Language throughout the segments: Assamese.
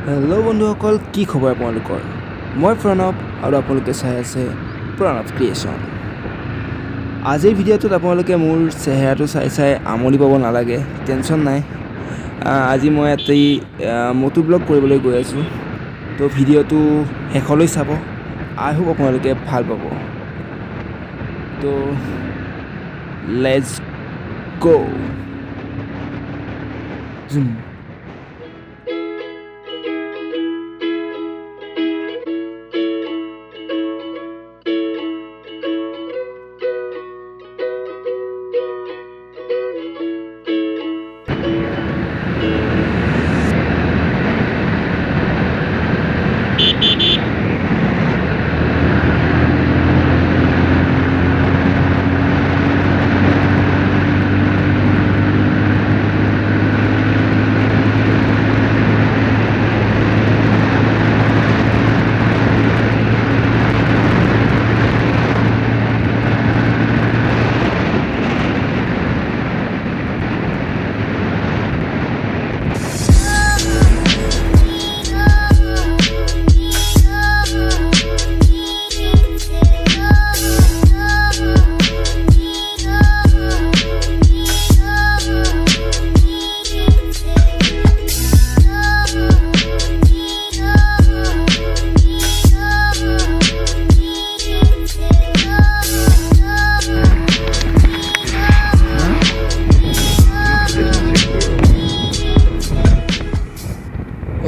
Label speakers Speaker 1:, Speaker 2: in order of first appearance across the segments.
Speaker 1: হেল্ল' বন্ধুসকল, কি খবৰ আপোনালোকৰ? মই প্ৰণৱ আৰু আপোনালোকে চাই আছে প্ৰণৱ ক্ৰিয়েশ্যন। আজিৰ ভিডিঅ'টোত আপোনালোকে মোৰ চেহেৰাটো চাই আমনি পাব নালাগে, টেনশ্যন নাই। আজি মই এটি মটো ব্লগ কৰিবলৈ গৈ আছোঁ, তো ভিডিঅ'টো শেষলৈ চাব। আই হোপ আপোনালোকে ভাল পাব। তো লেটছ গ'।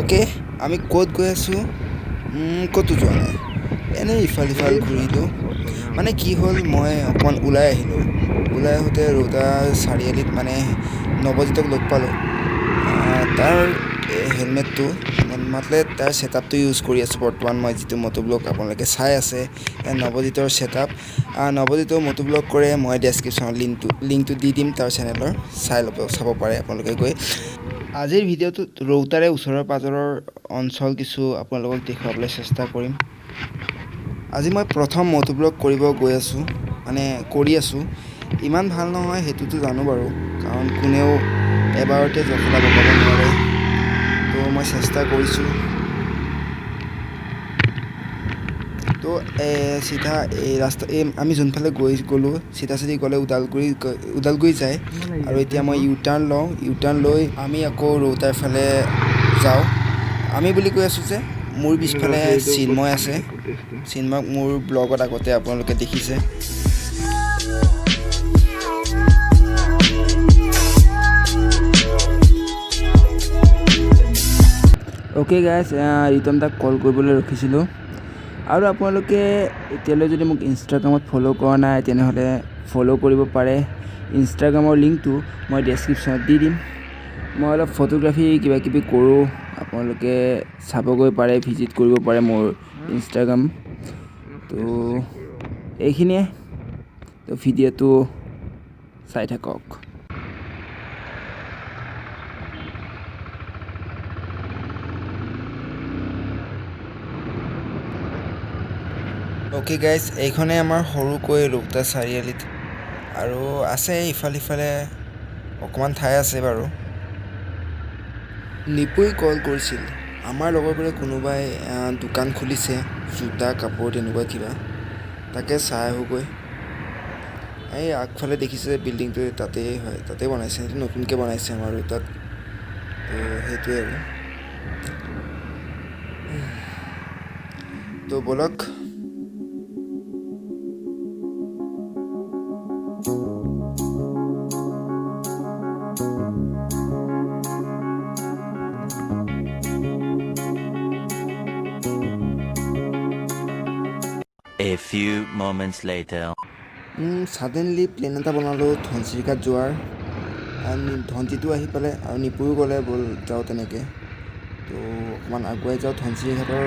Speaker 1: অ'কে, আমি ক'ত গৈ আছোঁ? ক'তো যোৱা নাই, এনেই ইফাল সিফাল ঘূৰিলোঁ। মানে কি হ'ল, মই অকণমান ওলাই আহিলোঁ। ওলাই আহোঁতে ৰৌতা চাৰিআলিত মানে নৱজিতক লগ পালোঁ। তাৰ হেলমেটটো মানে তাৰ ছেটআপটো ইউজ কৰি আছোঁ বৰ্তমান। মই যিটো মটো ব্লগ আপোনালোকে চাই আছে, নৱজিতৰ ছেটআপ। নৱজিতেও মটো ব্লগ কৰে, মই ডেছক্ৰিপশ্যনত লিংকটো দি দিম তাৰ চেনেলৰ, চাব পাৰে আপোনালোকে গৈ। আজিৰ ভিডিঅ'টোত ৰৌতাৰে ওচৰৰ পাজৰৰ অঞ্চল কিছু আপোনালোকক দেখুৱাবলৈ চেষ্টা কৰিম। আজি মই প্ৰথম মটো ব্লগ কৰিব কৰি আছোঁ। ইমান ভাল নহয় সেইটোতো জানো বাৰু, কাৰণ কোনেও এবাৰতে জখলা বগাব নোৱাৰে। তো মই চেষ্টা কৰিছোঁ। তো চিধা এই ৰাস্তা আমি যোনফালে গ'লোঁ চিধা গ'লে ওদালগুৰি যায়। আৰু এতিয়া মই ইউ টাৰ্ণ লৈ আমি আকৌ ৰৌতাৰ ফালে যাওঁ। আমি বুলি কৈ আছোঁ যে মোৰ পিছফালে চিন্ময় আছে। চিন্ময়ক মোৰ ব্লগত আগতে আপোনালোকে দেখিছে। অ'কে গাইজ, ৰিতম তাক কল কৰিবলৈ ৰখিছিলোঁ। আৰু আপোনালোকে এতিয়ালৈ যদি মোক ইনষ্টাগ্ৰামত ফ'ল' কৰা নাই, তেনেহ'লে ফ'ল' কৰিব পাৰে। ইনষ্টাগ্ৰামৰ লিংকটো মই ডেছক্ৰিপশ্যনত দি দিম। মই অলপ ফটোগ্ৰাফী কিবাকিবি কৰোঁ, আপোনালোকে চাবগৈ পাৰে, ভিজিট কৰিব পাৰে মোৰ ইনষ্টাগ্ৰাম। তো এইখিনিয়ে, তো ভিডিঅ'টো চাই থাকক। অ'কে গাইজ, এইখনেই আমাৰ সৰুকৈ ৰৌতা চাৰিআলিত। আৰু আছে ইফালে সিফালে অকণমান ঠাই আছে বাৰু। নিপুই কল কৰিছিল, আমাৰ লগৰবোৰে কোনোবাই দোকান খুলিছে, জোতা কাপোৰ তেনেকুৱা কিবা, তাকে চাই আহোঁগৈ। এই আগফালে দেখিছে বিল্ডিংটো, তাতেই হয়, তাতেই বনাইছে, সেইটো নতুনকৈ বনাইছে আমাৰ ৰৌতাত। তো সেইটোৱে আৰু। তো ব'লক।
Speaker 2: A few moments later.
Speaker 1: Suddenly plane এটা বনালোঁ ধনচিৰিকাত যোৱাৰ। ধনজিতো আহি পালে আৰু নিপুও গ'লে ব'ল যাওঁ তেনেকৈ। তো অকণমান আগুৱাই যাওঁ, ধনচিৰিঘাটৰ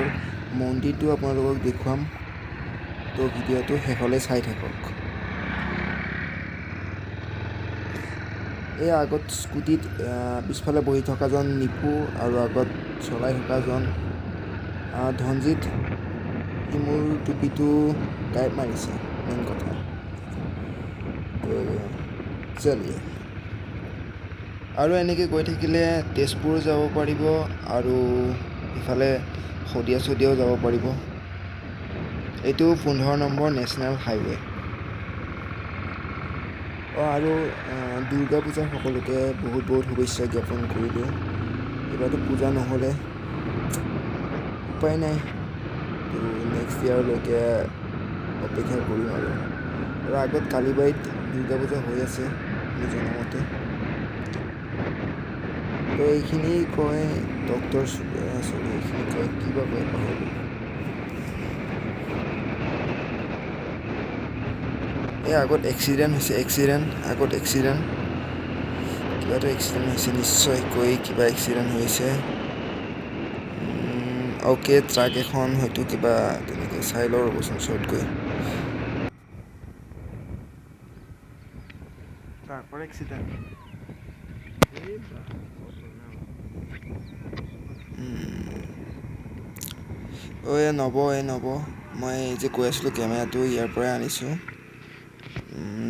Speaker 1: মন্দিৰটো আপোনালোকক দেখুৱাম। তো ভিডিঅ'টো শেষলৈ চাই থাকক। এই আগত স্কুটিত পিছফালে বহি থকাজন নিপু আৰু আগত চলাই থকাজন ধনজিত। সি মোৰ টুপিটো গাইড মাৰিছে, মেইন কথা। তো চলিয়ে আৰু এনেকৈ গৈ থাকিলে তেজপুৰ যাব পাৰিব আৰু ইফালে শদিয়াও যাব পাৰিব। এইটো 15 নম্বৰ নেশ্যনেল হাইৱে। আৰু দুৰ্গা পূজাৰ সকলোকে বহুত শুভেচ্ছা জ্ঞাপন কৰিলোঁ। এইবাৰতো পূজা নহ'লে উপায় নাই, তো নেক্সট ইয়াৰলৈকে অপেক্ষা কৰিম আৰু আগত কালিবাৰীত দুৰ্গা পূজা হৈ আছে মই জনামতে। তো এইখিনি কয় ডক্টৰ এইখিনি কয় কিবা কয় পাহৰিলোঁ। আগত এক্সিডেণ্ট কিবাটো এক্সিডেণ্ট হৈছে নিশ্চয়কৈ, কিবা এক্সিডেণ্ট হৈছে। অ'কে, ট্ৰাক এখন হয়তো কিবা তেনেকৈ চাই লওঁ ৰ'বচোন ওচৰত গৈ। ট্ৰাকৰ এক্সিডেণ্ট নব মই যে কৈ আছিলোঁ কেমেৰাটো ইয়াৰ পৰাই আনিছোঁ।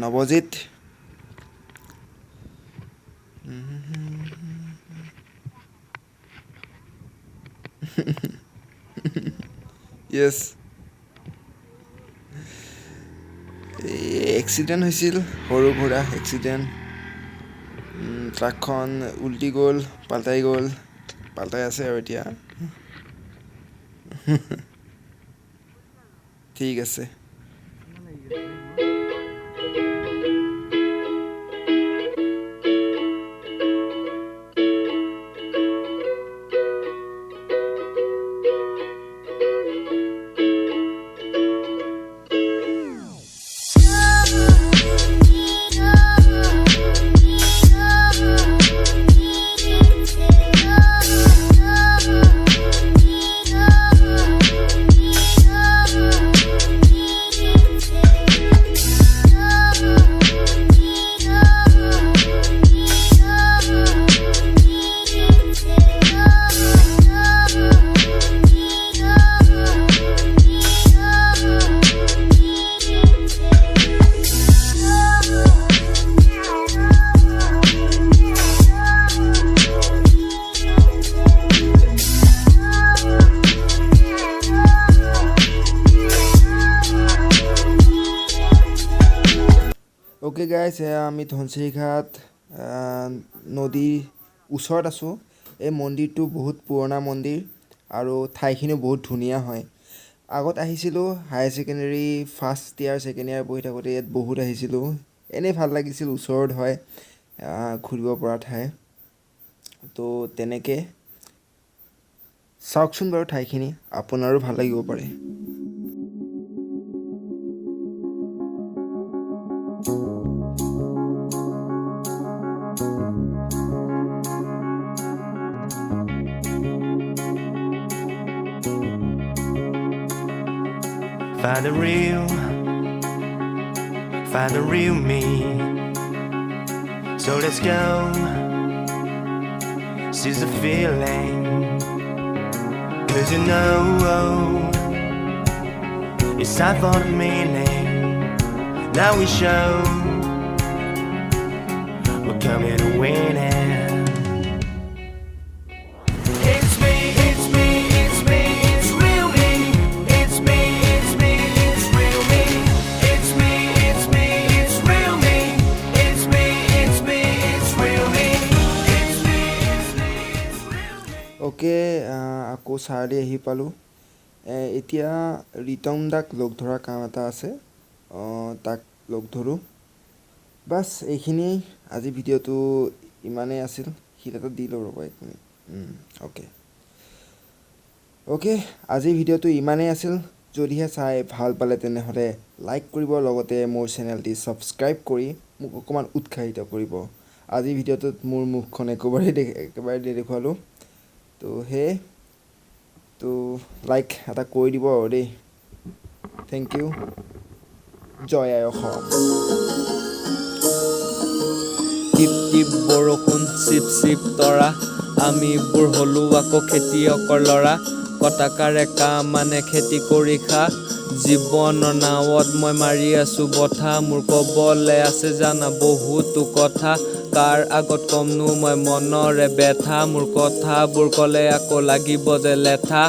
Speaker 1: নৱজিত য়েছ, এক্সিডেণ্ট হৈছিল, সৰু সুৰা এক্সিডেণ্ট। ট্ৰাকখন উল্টি গ'ল, পাল্টাই আছে আৰু এতিয়া। ঠিক আছে। অ'কে গাইজ, আমি ধনচিৰিঘাট নদীৰ ওচৰত আছোঁ। এই মন্দিৰটো বহুত পুৰণা মন্দিৰ আৰু ঠাইখিনিও বহুত ধুনীয়া হয়। আগত আহিছিলোঁ higher secondary first year second year পঢ়ি থাকোঁতে, ইয়াত বহুত আহিছিলোঁ। এনেই ভাল লাগিছিল, ওচৰত হয়, ঘূৰিব পৰা ঠাই। তো তেনেকৈ চাওকচোন বাৰু ঠাইখিনি, আপোনাৰো ভাল লাগিব পাৰে।
Speaker 3: Find the real me. So let's go. Seize the feeling. 'Cause you know it's time for the meaning. Now we show we're coming to win it.
Speaker 1: Okay, আকৌ চাৰিআলি আহি পালোঁ। এতিয়া ৰিতম দাক লগ ধৰা কাম এটা আছে, তাক লগ ধৰোঁ। বাছ এইখিনিয়েই, আজি ভিডিঅ'টো ইমানেই আছিল। হিলাটো দি লওঁ ৰ'ব 1 মিনিট। অ'কে, আজিৰ ভিডিঅ'টো ইমানেই আছিল। যদিহে চাই ভাল পালে তেনেহ'লে লাইক কৰিব, লগতে মোৰ চেনেলটি ছাবস্ক্ৰাইব কৰি মোক অকণমান উৎসাহিত কৰিব। আজিৰ ভিডিঅ'টোত মোৰ মুখখন একেবাৰে দেখুৱালোঁ। তো লাইক এটা কৰি দিব আৰু দেই। Thank you. জয় আই অসম।
Speaker 4: টিপ টিপ বৰষুণ, চিপ চিপ তৰা, আমিবোৰ হ'লো আকৌ খেতিয়কৰ ল'ৰা। কটাকাৰে কাম মানে খেতি কৰি খা, জীৱনৰ নাৱত মই মাৰি আছো বঠা মোৰ ক'বলে আছে জানা বহুতো কথা কাৰ আগত কমনো মই মনৰে ব্যথা মোৰ কথাবোৰ ক'লে আকৌ লাগিব যে লেঠা